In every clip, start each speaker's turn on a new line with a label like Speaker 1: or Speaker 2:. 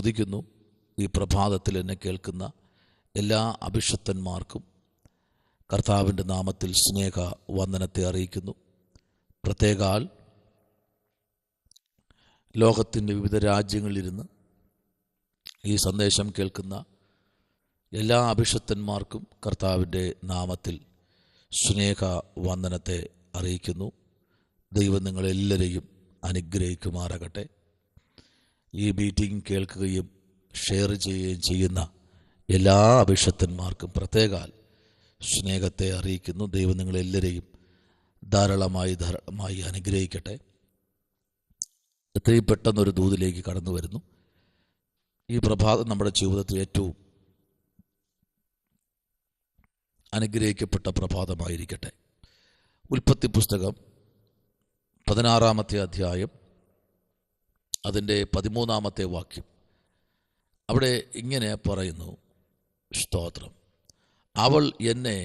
Speaker 1: സ്തുതിക്കുന്നു. ഈ പ്രഭാതത്തിൽ എന്നെ കേൾക്കുന്ന എല്ലാ അഭിഷക്തന്മാർക്കും കർത്താവിൻ്റെ നാമത്തിൽ സ്നേഹ വന്ദനത്തെ അറിയിക്കുന്നു. പ്രത്യേകാൽ ലോകത്തിൻ്റെ വിവിധ രാജ്യങ്ങളിലിരുന്ന് ഈ സന്ദേശം കേൾക്കുന്ന എല്ലാ അഭിഷക്തന്മാർക്കും കർത്താവിൻ്റെ നാമത്തിൽ സ്നേഹ വന്ദനത്തെ അറിയിക്കുന്നു. ദൈവം നിങ്ങളെല്ലാവരെയും അനുഗ്രഹിക്കുമാറാകട്ടെ. ഈ മീറ്റിംഗ് കേൾക്കുകയും ഷെയർ ചെയ്യുകയും ചെയ്യുന്ന എല്ലാ അഭിഷക്തന്മാർക്കും പ്രത്യേകാൽ സ്നേഹത്തെ അറിയിക്കുന്നു. ദൈവം നിങ്ങളെല്ലാവരെയും ധാരാളമായി അനുഗ്രഹിക്കട്ടെ. എത്രയും പെട്ടെന്നൊരു ദൂതിലേക്ക് കടന്നു വരുന്നു. ഈ പ്രഭാതം നമ്മുടെ ജീവിതത്തിൽ ഏറ്റവും അനുഗ്രഹിക്കപ്പെട്ട പ്രഭാതമായിരിക്കട്ടെ. ഉൽപ്പത്തി പുസ്തകം 16-ാമത്തെ അധ്യായം അതിൻ്റെ 13-ാമത്തെ വാക്യം. അവിടെ ഇങ്ങനെ പറയുന്നു, സ്തോത്രം, അവൾ എന്നെ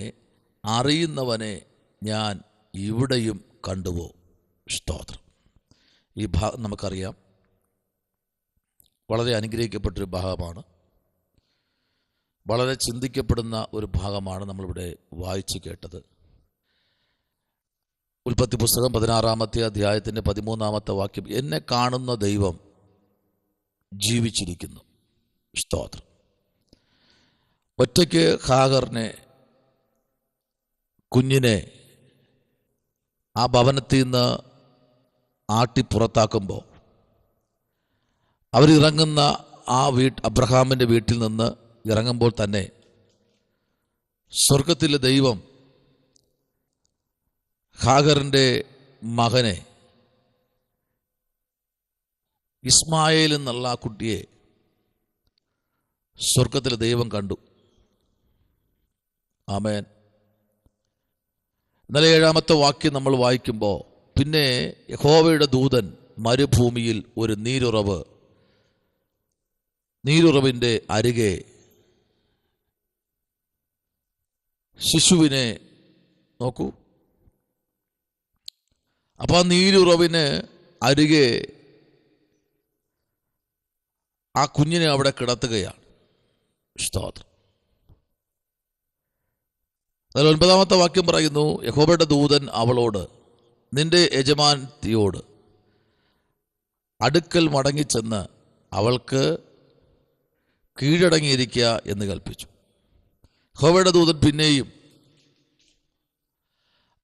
Speaker 1: അറിയുന്നവനെ ഞാൻ ഇവിടെയും കണ്ടുവോ. സ്തോത്രം. ഈ ഭാഗം നമുക്കറിയാം, വളരെ അനുഗ്രഹിക്കപ്പെട്ടൊരു ഭാഗമാണ്, വളരെ ചിന്തിക്കപ്പെടുന്ന ഒരു ഭാഗമാണ് നമ്മളിവിടെ വായിച്ചു കേട്ടത്. ഉൽപ്പത്തി പുസ്തകം 16-ാമത്തെ അധ്യായത്തിൻ്റെ 13-ാമത്തെ വാക്യം, എന്നെ കാണുന്ന ദൈവം ജീവിച്ചിരിക്കുന്നു. സ്തോത്രം. ഒറ്റയ്ക്ക് ഹാഗറിനെ, കുഞ്ഞിനെ ആ ഭവനത്തിൽ നിന്ന് ആട്ടിപ്പുറത്താക്കുമ്പോൾ അവരിറങ്ങുന്ന ആ അബ്രഹാമിൻ്റെ വീട്ടിൽ നിന്ന് ഇറങ്ങുമ്പോൾ തന്നെ സ്വർഗത്തിലെ ദൈവം ഹാഗറിൻ്റെ മകനെ, ഇസ്മായേൽ എന്നുള്ള ആ കുട്ടിയെ സ്വർഗത്തിലെ ദൈവം കണ്ടു. ആമേൻ. ഇന്നലെ 7-ാമത്തെ വാക്യം നമ്മൾ വായിക്കുമ്പോൾ, പിന്നെ യഹോവയുടെ ദൂതൻ മരുഭൂമിയിൽ ഒരു നീരുറവിൻ്റെ അരികെ ശിശുവിനെ നോക്കൂ. അപ്പോൾ ആ നീരുറവിന് അരികെ ആ കുഞ്ഞിനെ അവിടെ കിടത്തുകയാണ്. സ്തോത്രം. അതിൽ 9-ാമത്തെ വാക്യം പറയുന്നു, യഹോവയുടെ ദൂതൻ അവളോട്, നിന്റെ യജമാനത്തിയോട് അടുക്കൽ മടങ്ങിച്ചെന്ന് അവൾക്ക് കീഴടങ്ങിയിരിക്കുക എന്ന് കൽപ്പിച്ചു. യഹോവയുടെ ദൂതൻ പിന്നെയും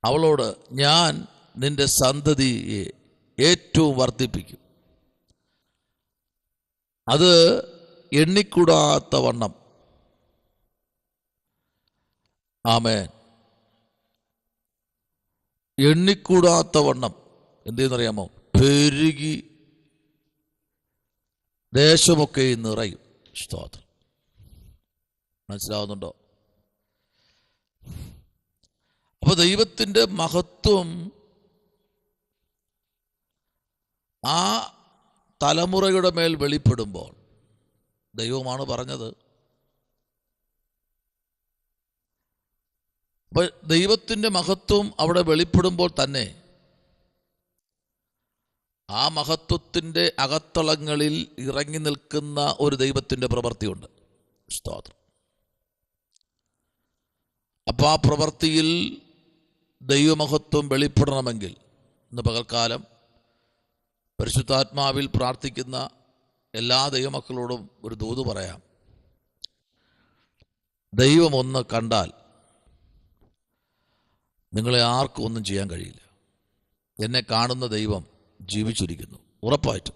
Speaker 1: അവളോട്, ഞാൻ നിന്റെ സന്തതിയെ ഏറ്റവും വർദ്ധിപ്പിക്കും, അത് എണ്ണിക്കൂടാത്ത വണ്ണം. ആമേൻ. എണ്ണിക്കൂടാത്ത വണ്ണം എന്തെന്നറിയാമോ? പെരുകി ദേശമൊക്കെ നിറയും. സ്തോത്രം. മനസ്സിലാവുന്നുണ്ടോ? അപ്പൊ ദൈവത്തിൻ്റെ മഹത്വം ആ തലമുറയുടെ മേൽ വെളിപ്പെടുമ്പോൾ, ദൈവമാണ് പറഞ്ഞത്. അപ്പൊ ദൈവത്തിൻ്റെ മഹത്വം അവിടെ വെളിപ്പെടുമ്പോൾ തന്നെ ആ മഹത്വത്തിൻ്റെ അകത്തളങ്ങളിൽ ഇറങ്ങി നിൽക്കുന്ന ഒരു ദൈവത്തിൻ്റെ പ്രവൃത്തിയുണ്ട്. സ്തോത്രം. അപ്പോൾ ആ പ്രവൃത്തിയിൽ ദൈവമഹത്വം വെളിപ്പെടണമെങ്കിൽ ഇന്ന് പകൽക്കാലം പരിശുദ്ധാത്മാവിൽ പ്രാർത്ഥിക്കുന്ന എല്ലാ ദൈവമക്കളോടും ഒരു ദൂത് പറയാം. ദൈവം ഒന്ന് കണ്ടാൽ നിങ്ങളെ ആർക്കും ഒന്നും ചെയ്യാൻ കഴിയില്ല. എന്നെ കാണുന്ന ദൈവം ജീവിച്ചിരിക്കുന്നു. ഉറപ്പായിട്ടും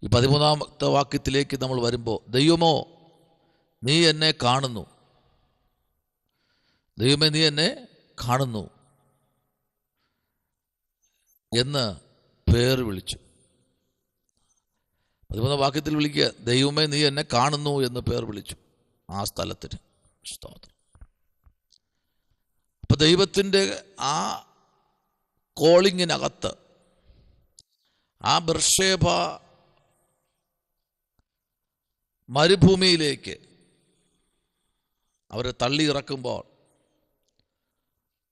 Speaker 1: ഈ 13-ാമത്തെ വാക്യത്തിലേക്ക് നമ്മൾ വരുമ്പോൾ, ദൈവമോ നീ എന്നെ കാണുന്നു, ദൈവമേ നീ എന്നെ കാണുന്നു എന്ന് പേർ വിളിച്ചു. 13-ാം വാക്യത്തിൽ വിളിക്കുക, ദൈവമേ നീ എന്നെ കാണുന്നു എന്ന് പേർ വിളിച്ചു ആ സ്ഥലത്തിന്. സ്തോത്രം. അപ്പൊ ദൈവത്തിൻ്റെ ആ കോളിങ്ങിനകത്ത് ആ ബർശേബ മരുഭൂമിയിലേക്ക് അവരെ തള്ളിയിറക്കുമ്പോൾ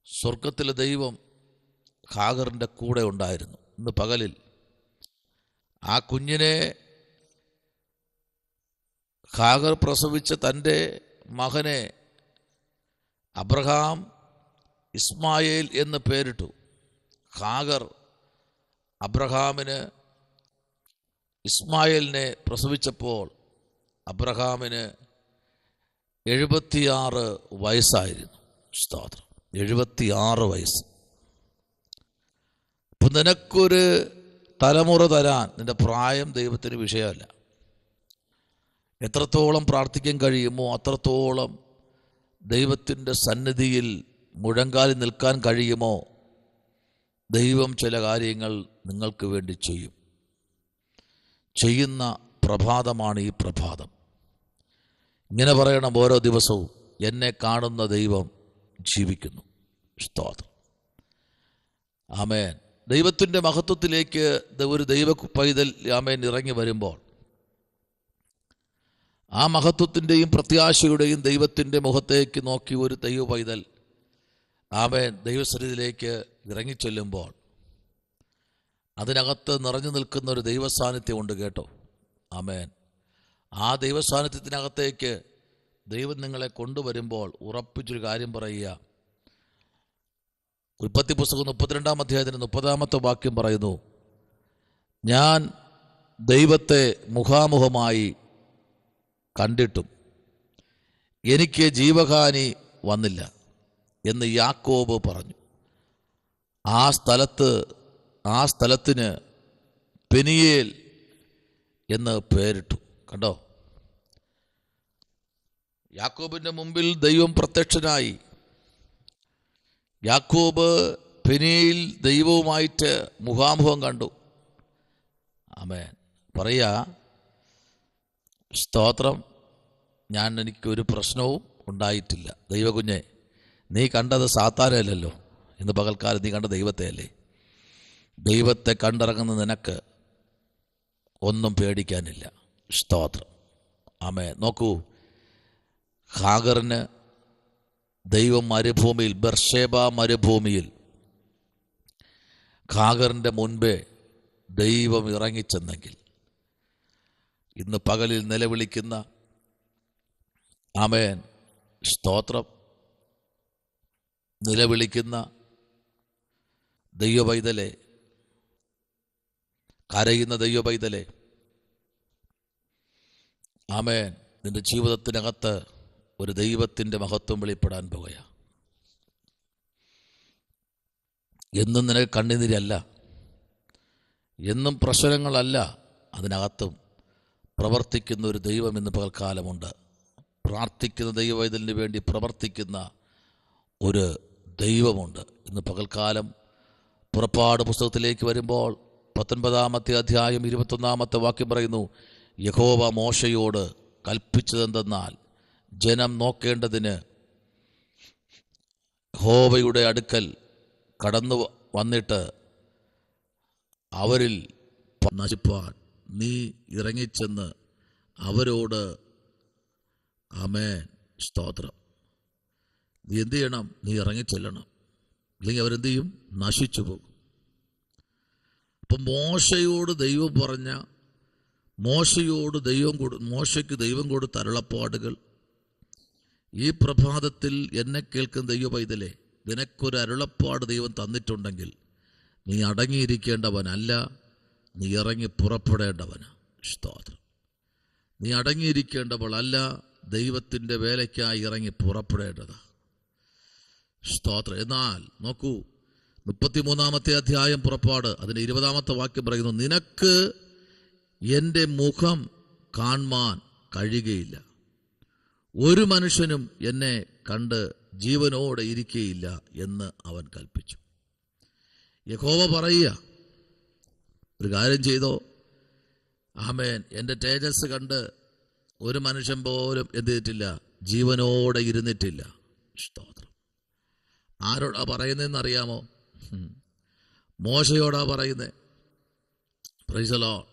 Speaker 1: സ്വർഗത്തിലെ ദൈവം ഹാഗറിൻ്റെ കൂടെ ഉണ്ടായിരുന്നു. ഇന്ന് പകലിൽ ആ കുഞ്ഞിനെ ഹാഗർ പ്രസവിച്ച തൻ്റെ മകനെ അബ്രഹാം ഇസ്മായേൽ എന്ന് പേരിട്ടു. ഹാഗർ അബ്രഹാമിന് ഇസ്മായേലിനെ പ്രസവിച്ചപ്പോൾ അബ്രഹാമിന് 76 വയസ്സായിരുന്നു. സ്തോത്രം, 76 വയസ്സ്. അപ്പം നിനക്കൊരു തലമുറ തരാൻ നിൻ്റെ പ്രായം ദൈവത്തിന് വിഷയമല്ല. എത്രത്തോളം പ്രാർത്ഥിക്കാൻ കഴിയുമോ അത്രത്തോളം ദൈവത്തിൻ്റെ സന്നിധിയിൽ മുഴങ്കാലിൽ നിൽക്കാൻ കഴിയുമോ ദൈവം ചില കാര്യങ്ങൾ നിങ്ങൾക്ക് വേണ്ടി ചെയ്യും. ചെയ്യുന്ന പ്രഭാതമാണ് ഈ പ്രഭാതം. ഇങ്ങനെ പറയണം ഓരോ ദിവസവും, എന്നെ കാണുന്ന ദൈവം ജീവിക്കുന്നു. സ്തോത്രം, ആമേൻ. ദൈവത്തിൻ്റെ മഹത്വത്തിലേക്ക് ഒരു ദൈവ പൈതൽ ആമേൻ ഇറങ്ങി വരുമ്പോൾ ആ മഹത്വത്തിൻ്റെയും പ്രത്യാശയുടെയും ദൈവത്തിൻ്റെ മുഖത്തേക്ക് നോക്കി ഒരു ദൈവ പൈതൽ ആമേൻ ദൈവസന്നിധിയിലേക്ക് ഇറങ്ങിച്ചെല്ലുമ്പോൾ അതിനകത്ത് നിറഞ്ഞു നിൽക്കുന്ന ഒരു ദൈവസാന്നിധ്യമുണ്ട് കേട്ടോ. ആമേൻ. ആ ദൈവസാന്നിധ്യത്തിനകത്തേക്ക് ദൈവം നിങ്ങളെ കൊണ്ടുവരുമ്പോൾ ഉറപ്പിച്ചൊരു കാര്യം പറയുക. ഉൽപ്പത്തി പുസ്തകം 32-ാം അധ്യായത്തിന് 30-ാമത്തെ വാക്യം പറയുന്നു, ഞാൻ ദൈവത്തെ മുഖാമുഖമായി കണ്ടിട്ടും എനിക്ക് ജീവഹാനി വന്നില്ല എന്ന് യാക്കോബ് പറഞ്ഞു. ആ സ്ഥലത്തിന് പെനിയേൽ എന്ന് പേരിട്ടു. കണ്ടോ, യാക്കോബിൻ്റെ മുമ്പിൽ ദൈവം പ്രത്യക്ഷനായി. യാക്കോബ് പെനിയേൽ ദൈവവുമായിട്ട് മുഖാമുഖം കണ്ടു. ആമേൻ. പറയാ, സ്തോത്രം, എനിക്കൊരു പ്രശ്നവും ഉണ്ടായിട്ടില്ല. ദൈവകുഞ്ഞെ, നീ കണ്ടത് സാത്താനല്ലല്ലോ, ഇന്ന് പകൽക്കാലം നീ കണ്ട ദൈവത്തെ അല്ലേ. ദൈവത്തെ കണ്ടിറങ്ങുന്ന നിനക്ക് ഒന്നും പേടിക്കാനില്ല. സ്തോത്രം, ആമേൻ. നോക്കൂ, ഹാഗറിന് ദൈവം മരുഭൂമിയിൽ, ബർഷേബ മരുഭൂമിയിൽ ഹാഗറിൻ്റെ മുൻപേ ദൈവം ഇറങ്ങിച്ചെന്നെങ്കിൽ ഇന്ന് പകലിൽ നിലവിളിക്കുന്ന ആമേൻ, സ്തോത്രം, നിലവിളിക്കുന്ന ദൈവപൈതലെ, കരയുന്ന ദൈവപൈതലെ, ആമേൻ, നിന്റെ ജീവിതത്തിനകത്ത് ഒരു ദൈവത്തിൻ്റെ മഹത്വം വെളിപ്പെടാൻ പോകുക. എന്നും നിനക്ക് കണ്ണുനീരല്ല, എന്നും പ്രശ്നങ്ങളല്ല, അതിനകത്തും പ്രവർത്തിക്കുന്ന ഒരു ദൈവം ഇന്ന് പകൽക്കാലമുണ്ട്. പ്രാർത്ഥിക്കുന്ന ദൈവവൈതലിന് വേണ്ടി പ്രവർത്തിക്കുന്ന ഒരു ദൈവമുണ്ട് ഇന്ന് പകൽക്കാലം. പുറപ്പാട് പുസ്തകത്തിലേക്ക് വരുമ്പോൾ 19-ാമത്തെ അധ്യായം 21-ാമത്തെ വാക്യം പറയുന്നു, യഹോവ മോശയോട് കൽപ്പിച്ചതെന്തെന്നാൽ ജനം നോക്കേണ്ടതിന് യഹോവയുടെ അടുക്കൽ കടന്നു വന്നിട്ട് അവരിൽ നശിപ്പാൻ നീ ഇറങ്ങിച്ചെന്ന് അവരോട്, ആമേൻ, സ്തോത്രം, നീ എന്ത് ചെയ്യണം? നീ ഇറങ്ങിച്ചെല്ലണം, ഇല്ലെങ്കിൽ അവരെന്ത് ചെയ്യും? നശിച്ചു പോകും. അപ്പം മോശയോട് ദൈവം പറഞ്ഞ, മോശയ്ക്ക് ദൈവം കൊടുത്ത അരുളപ്പാടുകൾ ഈ പ്രഭാതത്തിൽ എന്നെ കേൾക്കുന്ന ദൈവ പൈതലേ, നിനക്കൊരു അരുളപ്പാട് ദൈവം തന്നിട്ടുണ്ടെങ്കിൽ നീ അടങ്ങിയിരിക്കേണ്ടവനല്ല, നീ ഇറങ്ങി പുറപ്പെടേണ്ടവനാ. സ്തോത്രം, നീ അടങ്ങിയിരിക്കേണ്ടവളല്ല, ദൈവത്തിൻ്റെ വേലയ്ക്കായി ഇറങ്ങി പുറപ്പെടേണ്ടതാ. സ്തോത്രം. എന്നാൽ നോക്കൂ, 33-ാമത്തെ അധ്യായം പുറപ്പാട് അതിൻ്റെ 20-ാമത്തെ വാക്യം പറയുന്നു, നിനക്ക് എൻ്റെ മുഖം കാണാൻ കഴിയുകയില്ല, ഒരു മനുഷ്യനും എന്നെ കണ്ട് ജീവനോടെ ഇരിക്കുകയില്ല എന്ന് അവൻ കൽപ്പിച്ചു. യഹോവ പറയുക, ഒരു കാര്യം ചെയ്തോ, ആമേൻ, എൻ്റെ തേജസ് കണ്ട് ഒരു മനുഷ്യൻ പോലും എന്ത് ചെയ്തിട്ടില്ല? ജീവനോടെ ഇരുന്നിട്ടില്ല. സ്തോത്രം. ആരോടാ പറയുന്നതെന്ന് അറിയാമോ? മോശയോടാ പറയുന്നത്. Praise the lord.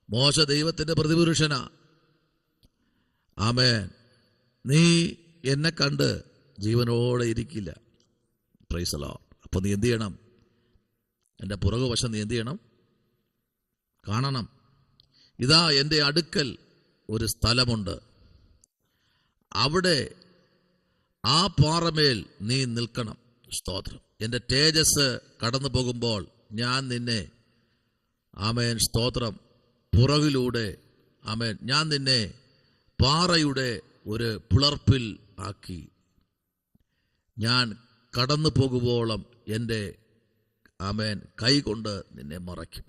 Speaker 1: മോശ ദൈവത്തിൻ്റെ പ്രതിപുരുഷനാ. ആമേൻ, നീ എന്നെ കണ്ട് ജീവനോടെ ഇരിക്കില്ല. Praise the lord. അപ്പോൾ നീ എന്ത് ചെയ്യണം? എൻ്റെ പുറകുവശം നീ എന്ത് ചെയ്യണം? കാണണം. ഇതാ എൻ്റെ അടുക്കൽ ഒരു സ്ഥലമുണ്ട്. അവിടെ ആ പാറമേൽ നീ നിൽക്കണം. സ്തോത്രം. എൻ്റെ തേജസ് കടന്നു പോകുമ്പോൾ ഞാൻ നിന്നെ, ആമേൻ സ്തോത്രം, പുറകിലൂടെ, ആമേൻ, ഞാൻ നിന്നെ പാറയുടെ ഒരു പിളർപ്പിൽ ആക്കി ഞാൻ കടന്നു പോകുവോളം എൻ്റെ, ആമേൻ, കൈ കൊണ്ട് നിന്നെ മറയ്ക്കും.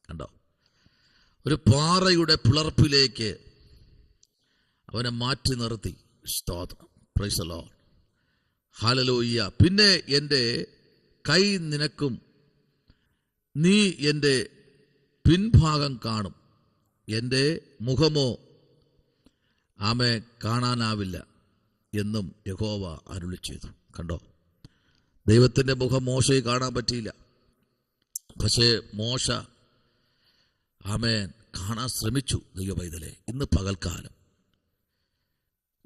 Speaker 1: കണ്ടോ? ഒരു പാറയുടെ പിളർപ്പിലേക്ക് അവനെ മാറ്റി നിർത്തി. സ്തോത്രം. Price the Lord. ഹല്ലേലൂയ. പിന്നെ എൻ്റെ കൈ നിനക്കും, നീ എൻ്റെ പിൻഭാഗം കാണും, എൻ്റെ മുഖമോ ആമേ കാണാനാവില്ല എന്നും യഹോവ അരുളി ചെയ്തു. കണ്ടോ? ദൈവത്തിൻ്റെ മുഖം മോശയെ കാണാൻ പറ്റിയില്ല. പക്ഷേ മോശ ആമേൻ കാണാൻ ശ്രമിച്ചു. ദൈവപൈതലേ, ഇന്ന് പകൽക്കാലം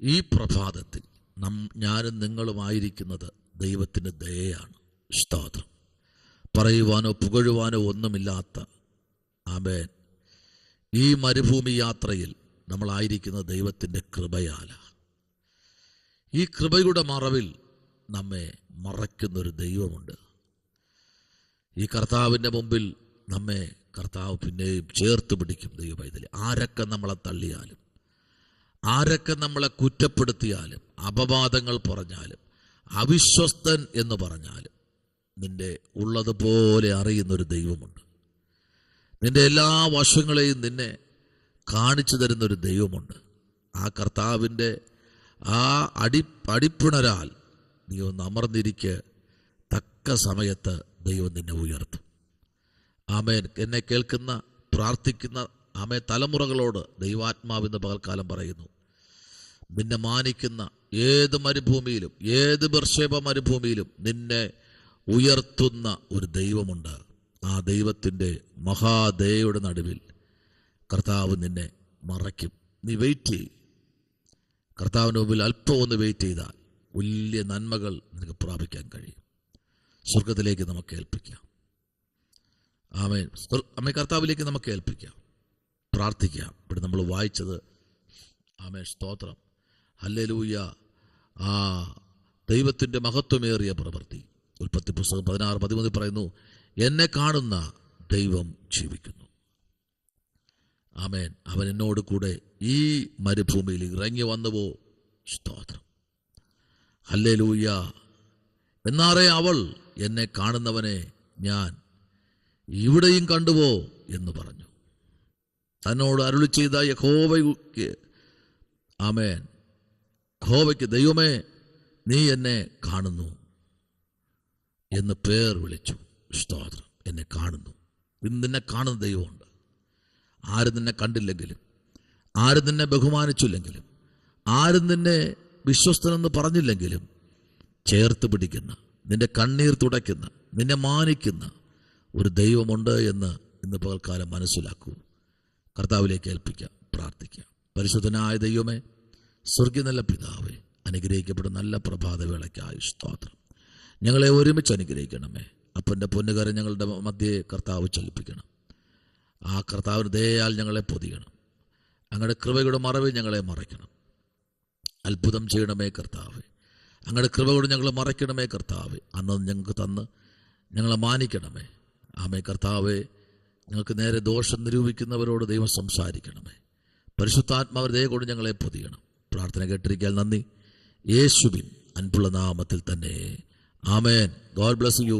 Speaker 1: ഈ പ്രഭാതത്തിൽ ഞാനും നിങ്ങളുമായിരിക്കുന്നത് ദൈവത്തിൻ്റെ ദയയാണ്. സ്തോത്രം. പറയുവാനോ പുകഴുവാനോ ഒന്നുമില്ലാത്ത, ആമേൻ, ഈ മരുഭൂമി യാത്രയിൽ നമ്മളായിരിക്കുന്ന ദൈവത്തിൻ്റെ കൃപയാലാണ്. ഈ കൃപയുടെ മറവിൽ നമ്മെ മറയ്ക്കുന്നൊരു ദൈവമുണ്ട്. ഈ കർത്താവിൻ്റെ മുമ്പിൽ നമ്മെ കർത്താവ് പിന്നെയും ചേർത്ത് പിടിക്കും. ദൈവപൈതലേ, ആരൊക്കെ നമ്മളെ തള്ളിയാലും, ആരൊക്കെ നമ്മളെ കുറ്റപ്പെടുത്തിയാലും, അപവാദങ്ങൾ പറഞ്ഞാലും, അവിശ്വസ്തൻ എന്ന് പറഞ്ഞാലും, നിന്റെ ഉള്ളതുപോലെ അറിയുന്നൊരു ദൈവമുണ്ട്. നിന്റെ എല്ലാ വശങ്ങളെയും നിന്നെ കാണിച്ചു തരുന്നൊരു ദൈവമുണ്ട്. ആ കർത്താവിൻ്റെ ആ അടിപ്പിണരാൽ നീ ഒന്ന് അമർന്നിരിക്ക്. തക്ക സമയത്ത് ദൈവം നിന്നെ ഉയർത്തും. ആമേൻ. എന്നെ കേൾക്കുന്ന, പ്രാർത്ഥിക്കുന്ന ആമേ തലമുറകളോട് ദൈവാത്മാവിന്ന് പകൽക്കാലം പറയുന്നു, നിന്നെ മാനിക്കുന്ന ഏത് മരുഭൂമിയിലും, ഏത് ബർശേബ മരുഭൂമിയിലും നിന്നെ ഉയർത്തുന്ന ഒരു ദൈവമുണ്ട്. ആ ദൈവത്തിൻ്റെ മഹാദയയുടെ നടുവിൽ കർത്താവ് നിന്നെ മറയ്ക്കും. നീ വെയിറ്റ് ചെയ്യും. കർത്താവിന് മുമ്പിൽ അല്പം ഒന്ന് വെയിറ്റ് ചെയ്താൽ വലിയ നന്മകൾ നിനക്ക് പ്രാപിക്കാൻ കഴിയും. സ്വർഗത്തിലേക്ക് നമുക്ക് ഏൽപ്പിക്കാം. ആമേൻ. അമ്മേ, കർത്താവിലേക്ക് നമുക്ക് ഏൽപ്പിക്കാം, പ്രാർത്ഥിക്കാം. ഇവിടെ നമ്മൾ വായിച്ചത്, ആമേൻ സ്തോത്രം, ഹല്ലേലൂയ, ആ ദൈവത്തിൻ്റെ മഹത്വമേറിയ പ്രവൃത്തി. ഉൽപ്പത്തി പുസ്തകം 16:13 പറയുന്നു, എന്നെ കാണുന്ന ദൈവം ജീവിക്കുന്നു. ആമേൻ. അവൻ എന്നോട് കൂടെ ഈ മരുഭൂമിയിൽ ഇറങ്ങി വന്നുവോ. സ്തോത്രം. ഹല്ലേലൂയ. എന്നാറേ അവൾ എന്നെ കാണുന്നവനെ ഞാൻ ഇവിടെയും കണ്ടുവോ എന്ന് പറഞ്ഞു. തന്നോട് അരുളി ചെയ്ത യഹോവയ്ക്ക്, ആമേൻ, യഹോവയ്ക്ക്, ദൈവമേ നീ എന്നെ കാണുന്നു എന്ന് പേർ വിളിച്ചു. സ്തോത്രം. എന്നെ കാണുന്നു. ഇന്ന് നിന്നെ കാണുന്ന ദൈവമുണ്ട്. ആരും നിന്നെ കണ്ടില്ലെങ്കിലും, ആരും നിന്നെ ബഹുമാനിച്ചില്ലെങ്കിലും, ആരും നിന്നെ വിശ്വസ്തനെന്ന് പറഞ്ഞില്ലെങ്കിലും ചേർത്ത് പിടിക്കുന്ന, നിന്റെ കണ്ണീർ തുടയ്ക്കുന്ന, നിന്നെ മാനിക്കുന്ന ഒരു ദൈവമുണ്ട് എന്ന് ഇന്ന് പകൽക്കാലം മനസ്സിലാക്കൂ. കർത്താവിലേക്ക് ഏൽപ്പിക്കാം, പ്രാർത്ഥിക്കാം. പരിശുദ്ധനായ ദൈവമേ, സ്വർഗ്ഗീയ നല്ല പിതാവേ, അനുഗ്രഹിക്കപ്പെടുന്ന നല്ല പ്രഭാതവേളയ്ക്കായി സ്തോത്രം. ഞങ്ങളെ ഒരുമിച്ച് അനുഗ്രഹിക്കണമേ. അപ്പൻ്റെ പൊന്നുകാരൻ ഞങ്ങളുടെ മധ്യേ കർത്താവ് ചലിപ്പിക്കണം. ആ കർത്താവിന് ദയയാൽ ഞങ്ങളെ പൊതിയണം. അങ്ങയുടെ കൃപയുടെ മറവിൽ ഞങ്ങളെ മറയ്ക്കണം. അത്ഭുതം ചെയ്യണമേ കർത്താവേ. അങ്ങയുടെ കൃപയോട് ഞങ്ങൾ മറയ്ക്കണമേ കർത്താവേ. അന്ന് ഞങ്ങൾക്ക് തന്ന് ഞങ്ങളെ മാനിക്കണമേ. ആമേ കർത്താവേ, ഞങ്ങൾക്ക് നേരെ ദോഷം നിരൂപിക്കുന്നവരോട് ദൈവം സംസാരിക്കണമേ. പരിശുദ്ധാത്മാവ് ദയ കൊണ്ട് ഞങ്ങളെ പൊതിയണം. പ്രാർത്ഥന കേട്ടിരിക്കാൻ നന്ദി. യേശുവിൻ അൻപുള്ള നാമത്തിൽ തന്നെ ആമേൻ. God bless you.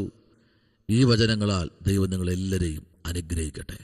Speaker 1: ഈ വചനങ്ങളാൽ ദൈവം നിങ്ങളെല്ലാവരെയും അനുഗ്രഹിക്കട്ടെ.